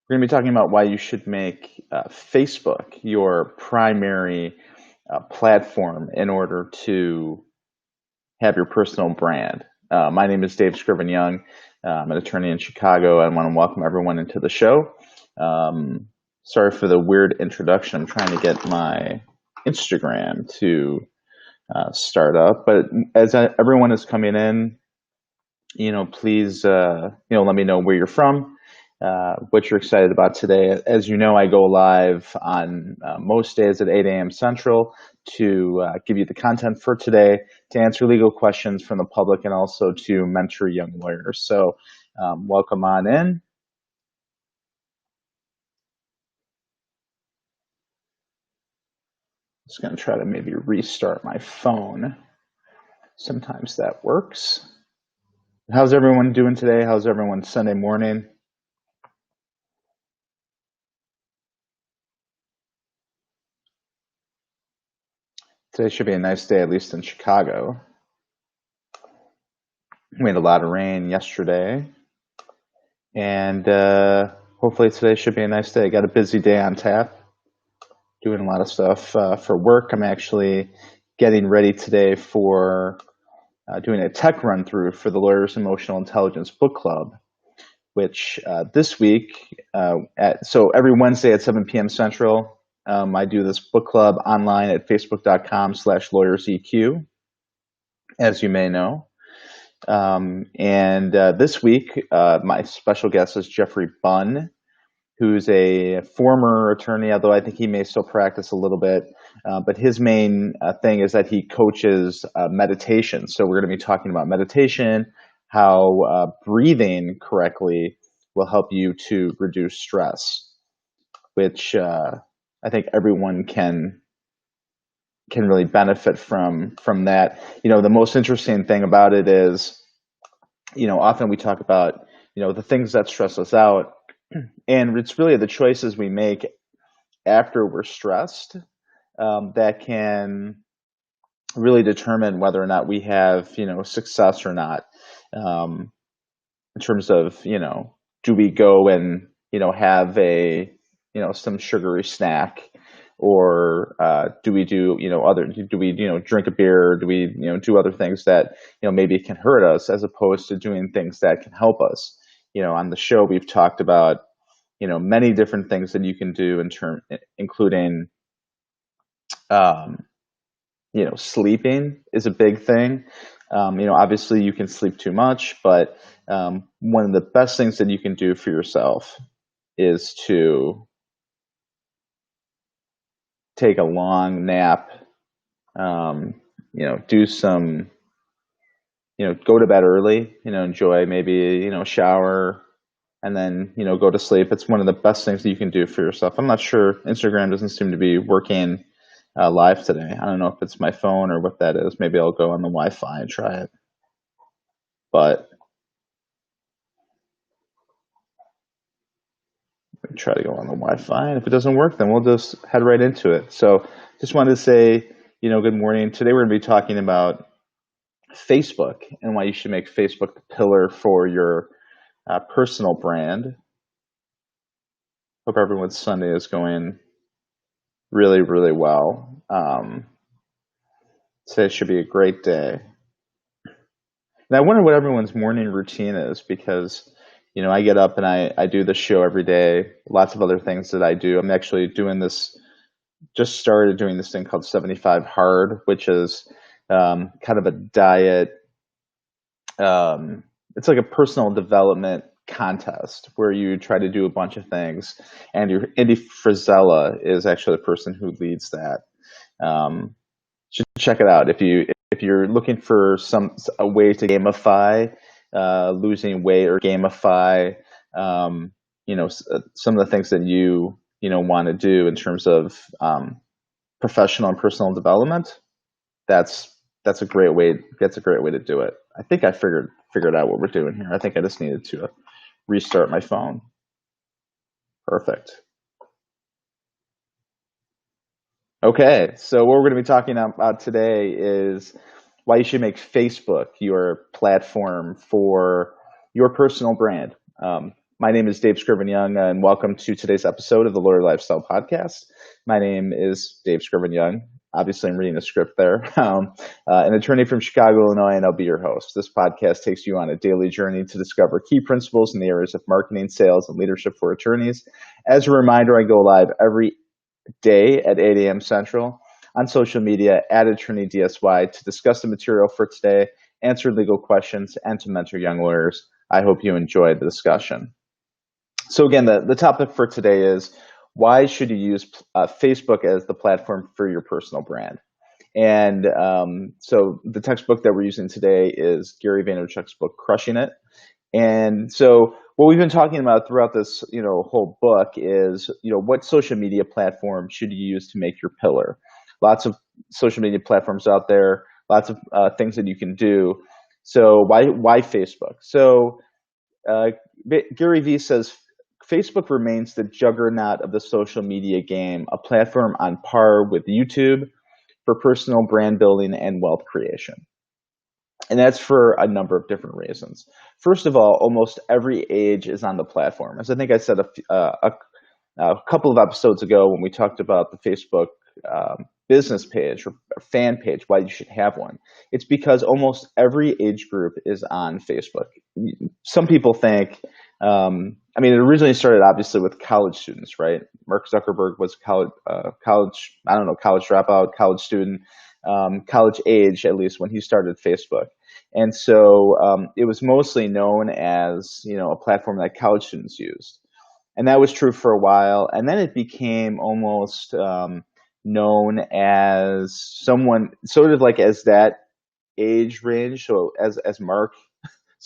We're going to be talking about why you should make Facebook your primary platform in order to have your personal brand. My name is Dave Scriven-Young. I'm an attorney in Chicago. I want to welcome everyone into the show. Sorry for the weird introduction. I'm trying to get my Instagram to start up, but as everyone is coming in, please, let me know where you're from, what you're excited about today. As you know, I go live on most days at 8 a.m. Central to give you the content for today, to answer legal questions from the public, and also to mentor young lawyers. So welcome on in. Just going to try to maybe restart my phone. Sometimes that works. How's everyone doing today? How's everyone Sunday morning? Today should be a nice day, at least in Chicago. We had a lot of rain yesterday, and hopefully today should be a nice day. Got a busy day on tap, doing a lot of stuff for work. I'm actually getting ready today for doing a tech run through for the Lawyers Emotional Intelligence Book Club, which this week, so every Wednesday at 7 p.m. Central, I do this book club online at facebook.com/lawyerseq, as you may know. And this week, my special guest is Jeffrey Bunn, who's a former attorney, although I think he may still practice a little bit. But his main thing is that he coaches meditation. So we're going to be talking about meditation, how breathing correctly will help you to reduce stress, which I think everyone can really benefit from that. The most interesting thing about it is, often we talk about, the things that stress us out, and it's really the choices we make after we're stressed that can really determine whether or not we have, success or not, in terms of, do we go and, have some sugary snack, or do we do drink a beer, or do we do other things that maybe can hurt us, as opposed to doing things that can help us. On the show we've talked about many different things that you can do including sleeping is a big thing. Obviously you can sleep too much, but one of the best things that you can do for yourself is to take a long nap, do some, go to bed early, enjoy maybe, shower, and then, go to sleep. It's one of the best things that you can do for yourself. I'm not sure, Instagram doesn't seem to be working live today. I don't know if it's my phone or what that is. Maybe I'll go on the Wi-Fi and try it. But try to go on the Wi-Fi, and if it doesn't work, then we'll just head right into it. So just wanted to say, good morning. Today we're going to be talking about Facebook and why you should make Facebook the pillar for your personal brand. Hope everyone's Sunday is going really, really well. Today should be a great day. And I wonder what everyone's morning routine is, because I get up and I do this show every day, lots of other things that I do. I'm actually just started doing this thing called 75 Hard, which is kind of a diet. It's like a personal development contest where you try to do a bunch of things. And Andy Frisella is actually the person who leads that. Should check it out if you're looking for a way to gamify losing weight, or gamify some of the things that you want to do in terms of professional and personal development. That's a great way to do it. I think I figured out what we're doing here. I think I just needed to restart my phone. Perfect. Okay, so what we're going to be talking about today is why you should make Facebook your platform for your personal brand. My name is Dave Scriven-Young, and welcome to today's episode of the Lawyer Lifestyle Podcast. My name is Dave Scriven-Young. Obviously, I'm reading a script there. An attorney from Chicago, Illinois, and I'll be your host. This podcast takes you on a daily journey to discover key principles in the areas of marketing, sales, and leadership for attorneys. As a reminder, I go live every day at 8 a.m. Central on social media at Attorney DSY to discuss the material for today, answer legal questions, and to mentor young lawyers. I hope you enjoy the discussion. So again, the topic for today is why should you use Facebook as the platform for your personal brand? And so the textbook that we're using today is Gary Vaynerchuk's book, Crushing It. And so what we've been talking about throughout this, whole book is, what social media platform should you use to make your pillar? Lots of social media platforms out there, lots of things that you can do. So why Facebook? So Gary Vee says, Facebook remains the juggernaut of the social media game, a platform on par with YouTube for personal brand building and wealth creation. And that's for a number of different reasons. First of all, almost every age is on the platform. As I think I said a couple of episodes ago when we talked about the Facebook business page or fan page, why you should have one. It's because almost every age group is on Facebook. Some people think, it originally started obviously with college students, right? Mark Zuckerberg was college dropout, college student, college age, at least when he started Facebook. And so it was mostly known as, a platform that college students used. And that was true for a while. And then it became almost known as someone sort of like as that age range. So as Mark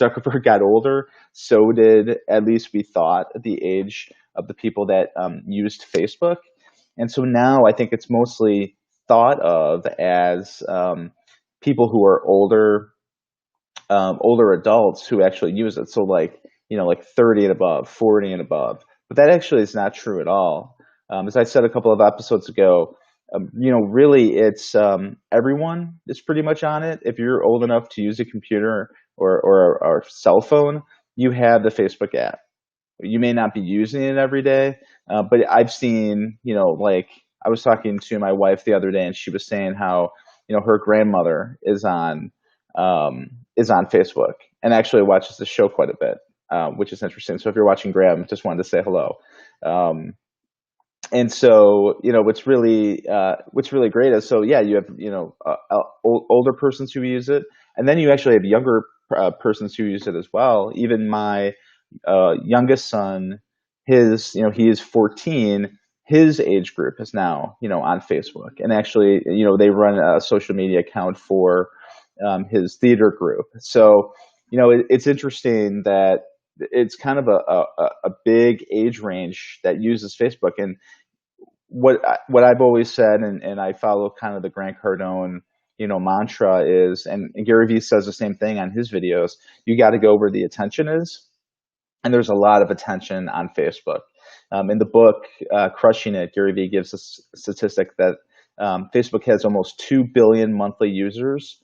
Zuckerberg got older, so did, at least we thought, the age of the people that used Facebook. And so now I think it's mostly thought of as people who are older adults who actually use it. So like 30 and above, 40 and above. But that actually is not true at all. As I said a couple of episodes ago, really it's everyone is pretty much on it. If you're old enough to use a computer or a cell phone, you have the Facebook app. You may not be using it every day, but I've seen, I was talking to my wife the other day, and she was saying how, her grandmother is on Facebook and actually watches the show quite a bit, which is interesting. So if you're watching, Graham, just wanted to say hello. And so, what's really great is, so yeah, you have, older persons who use it, and then you actually have younger persons who use it as well. Even my youngest son, he is 14. His age group is now, on Facebook, and actually, they run a social media account for his theater group. So, it's interesting that it's kind of a big age range that uses Facebook. And what I've always said, and I follow kind of the Grant Cardone, mantra is, and Gary Vee says the same thing on his videos, you got to go where the attention is. And there's a lot of attention on Facebook. In the book, Crushing It, Gary Vee gives a statistic that Facebook has almost 2 billion monthly users,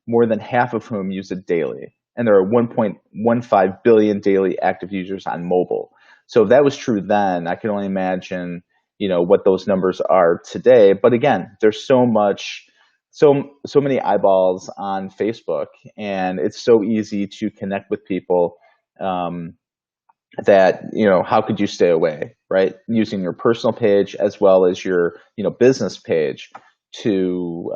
more than half of whom use it daily. And there are 1.15 billion daily active users on mobile. So if that was true then, I can only imagine, what those numbers are today. But again, there's so many eyeballs on Facebook, and it's so easy to connect with people that, how could you stay away, right? Using your personal page as well as your, business page to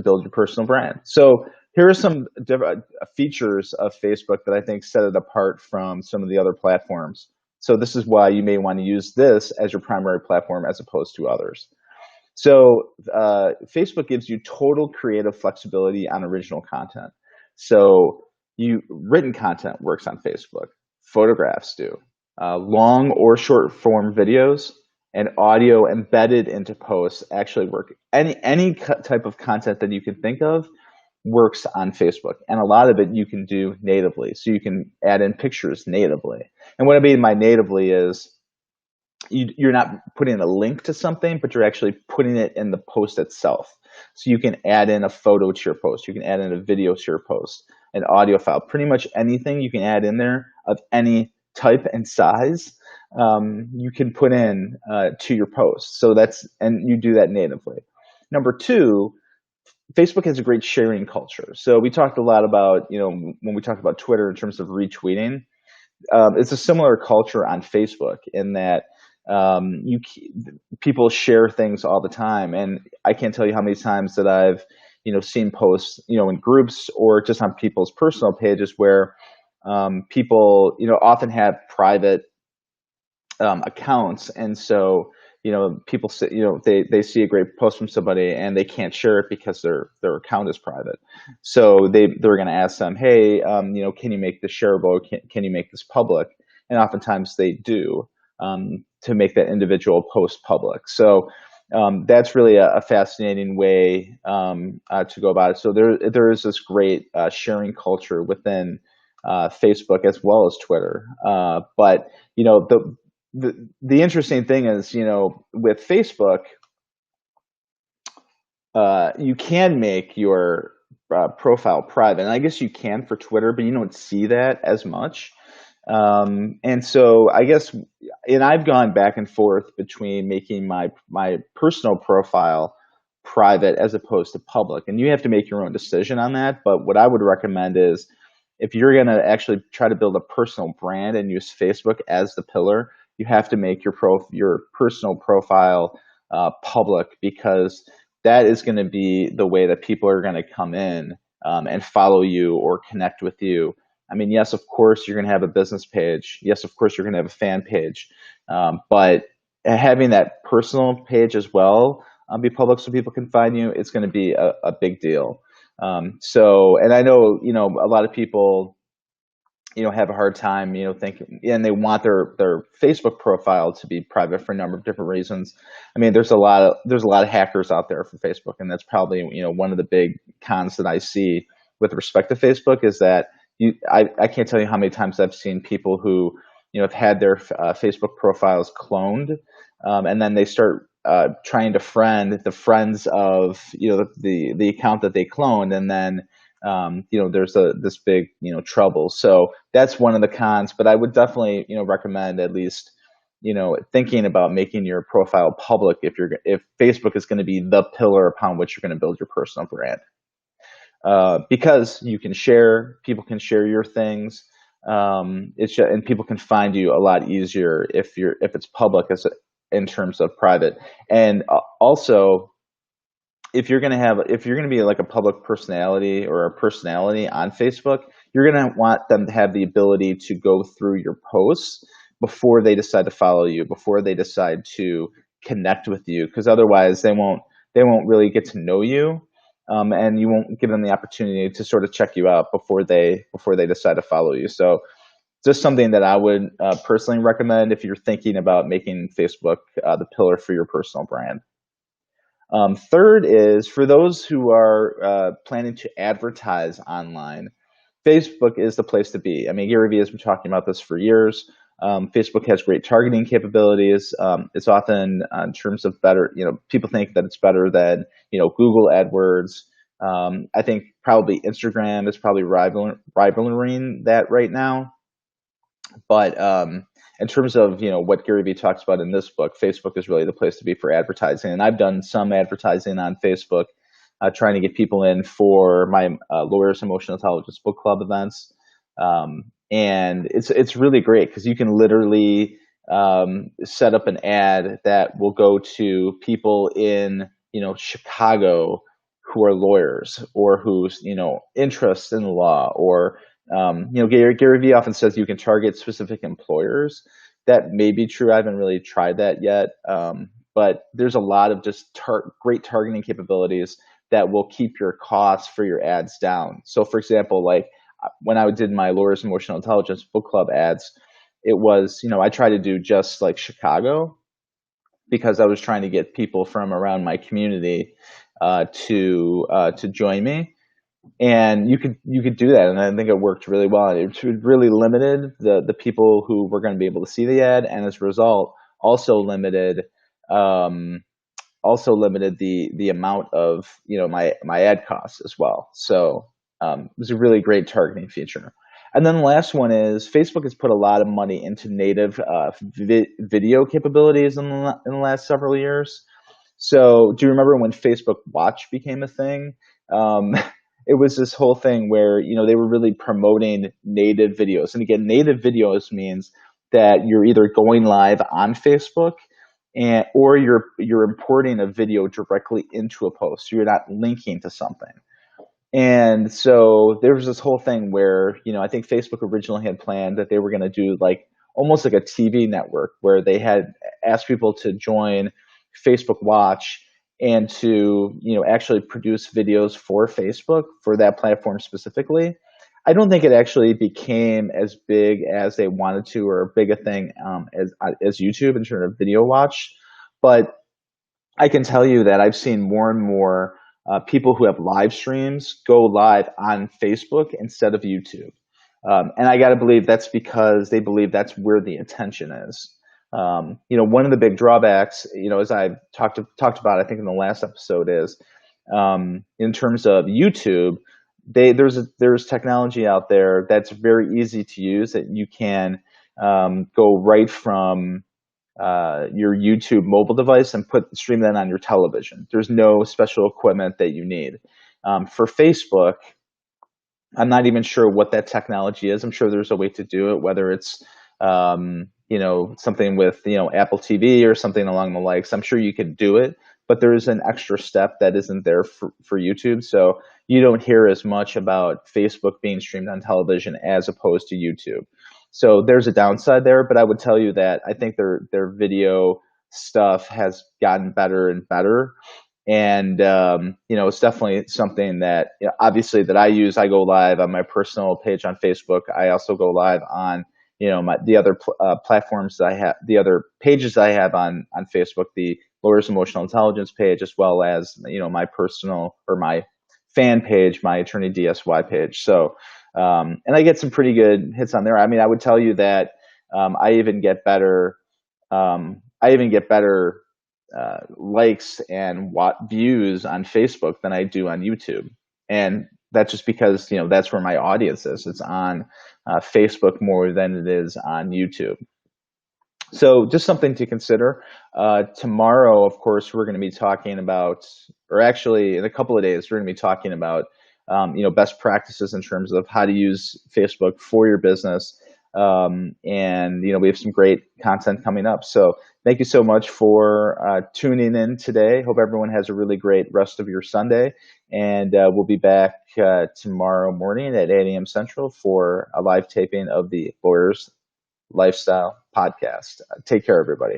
build your personal brand. So here are some different features of Facebook that I think set it apart from some of the other platforms. So this is why you may want to use this as your primary platform as opposed to others. So Facebook gives you total creative flexibility on original content. So written content works on Facebook. Photographs do. Long or short form videos and audio embedded into posts actually work. Any type of content that you can think of works on Facebook, and a lot of it you can do natively. So you can add in pictures natively. And what I mean by natively is you're not putting a link to something, but you're actually putting it in the post itself. So you can add in a photo to your post. You can add in a video to your post, an audio file, pretty much anything you can add in there of any type and size you can put in to your post. So and you do that natively. Number two, Facebook has a great sharing culture. So we talked a lot about, when we talk about Twitter in terms of retweeting, it's a similar culture on Facebook in that people share things all the time, and I can't tell you how many times that I've seen posts in groups or just on people's personal pages where people often have private accounts, and so people say, they see a great post from somebody and they can't share it because their account is private. So they're going to ask them, hey, can you make this shareable? Can you make this public? And oftentimes they do, to make that individual post public. So that's really a fascinating way to go about it. So there is this great sharing culture within Facebook as well as Twitter. But the interesting thing is, with Facebook, you can make your profile private, and I guess you can for Twitter, but you don't see that as much. And so I guess, and I've gone back and forth between making my personal profile private as opposed to public, and you have to make your own decision on that. But what I would recommend is, if you're going to actually try to build a personal brand and use Facebook as the pillar, you have to make your personal profile public, because that is going to be the way that people are going to come in and follow you or connect with you. I mean, yes, of course, you're going to have a business page. Yes, of course, you're going to have a fan page. But having that personal page as well be public so people can find you, it's going to be a big deal. And I know, a lot of people, have a hard time, thinking, and they want their Facebook profile to be private for a number of different reasons. I mean, there's a lot of hackers out there for Facebook, and that's probably, one of the big cons that I see with respect to Facebook is that I can't tell you how many times I've seen people who, have had their Facebook profiles cloned, and then they start trying to friend the friends of the account that they cloned, and then there's this big trouble. So that's one of the cons. But I would definitely recommend at least thinking about making your profile public if Facebook is going to be the pillar upon which you're going to build your personal brand. Because people can share your things. And people can find you a lot easier if it's public in terms of private. And also, if you're going to be like a public personality or a personality on Facebook, you're going to want them to have the ability to go through your posts before they decide to follow you, before they decide to connect with you, because otherwise they won't really get to know you. And you won't give them the opportunity to sort of check you out before they decide to follow you. So just something that I would personally recommend if you're thinking about making Facebook the pillar for your personal brand. Third is for those who are planning to advertise online, Facebook is the place to be. I mean, garyvee has been talking about this for years. Facebook has great targeting capabilities. It's often in terms of better, people think that it's better than, Google AdWords. I think probably Instagram is probably rivaling that right now. But in terms of, what garyvee talks about in this book, Facebook is really the place to be for advertising. And I've done some advertising on Facebook, trying to get people in for my Lawyers Emotional Intelligence Book Club events. And it's really great because you can literally set up an ad that will go to people in Chicago who are lawyers or whose interest in the law, or garyvee often says you can target specific employers. That may be true. I haven't really tried that yet, but there's a lot of just great targeting capabilities that will keep your costs for your ads down. So, for example, like when I did my Lawyers Emotional Intelligence Book Club ads, it was, I tried to do just like Chicago because I was trying to get people from around my community to join me. And you could do that, and I think it worked really well. It really limited the people who were going to be able to see the ad, and as a result, also limited the amount of my ad costs as well. So it was a really great targeting feature. And then the last one is Facebook has put a lot of money into native video capabilities in the last several years. So do you remember when Facebook Watch became a thing? Um, it was this whole thing where, they were really promoting native videos. And again, native videos means that you're either going live on Facebook or you're importing a video directly into a post. So you're not linking to something. And so there was this whole thing where, I think Facebook originally had planned that they were going to do like almost like a TV network where they had asked people to join Facebook Watch and to, actually produce videos for Facebook for that platform specifically. I don't think it actually became as big as they wanted to, or big a thing as YouTube in terms of video watch. But I can tell you that I've seen more and more people who have live streams go live on Facebook instead of YouTube. And I got to believe that's because they believe that's where the attention is. One of the big drawbacks, as I talked about, I think in the last episode, is in terms of YouTube, there's technology out there that's very easy to use that you can go right from your YouTube mobile device and stream that on your television. There's no special equipment that you need. For Facebook, I'm not even sure what that technology is. I'm sure there's a way to do it, whether it's something with Apple TV or something along the likes. I'm sure you could do it, but there is an extra step that isn't there for YouTube. So you don't hear as much about Facebook being streamed on television as opposed to YouTube. So there's a downside there, but I would tell you that I think their video stuff has gotten better and better. And, it's definitely something that, obviously that I use. I go live on my personal page on Facebook. I also go live on, the other platforms that I have, the other pages I have on Facebook, the Lawyers Emotional Intelligence page, as well as, my personal or my fan page, my Attorney DSY page. So, and I get some pretty good hits on there. I mean, I would tell you that I even get better likes and views on Facebook than I do on YouTube. And that's just because, that's where my audience is. It's on Facebook more than it is on YouTube. So just something to consider. Tomorrow, of course, we're going to be talking about, or actually in a couple of days, we're going to be talking about, best practices in terms of how to use Facebook for your business. And we have some great content coming up. So thank you so much for tuning in today. Hope everyone has a really great rest of your Sunday. And we'll be back tomorrow morning at 8 a.m. Central for a live taping of the Lawyers Lifestyle Podcast. Take care, everybody.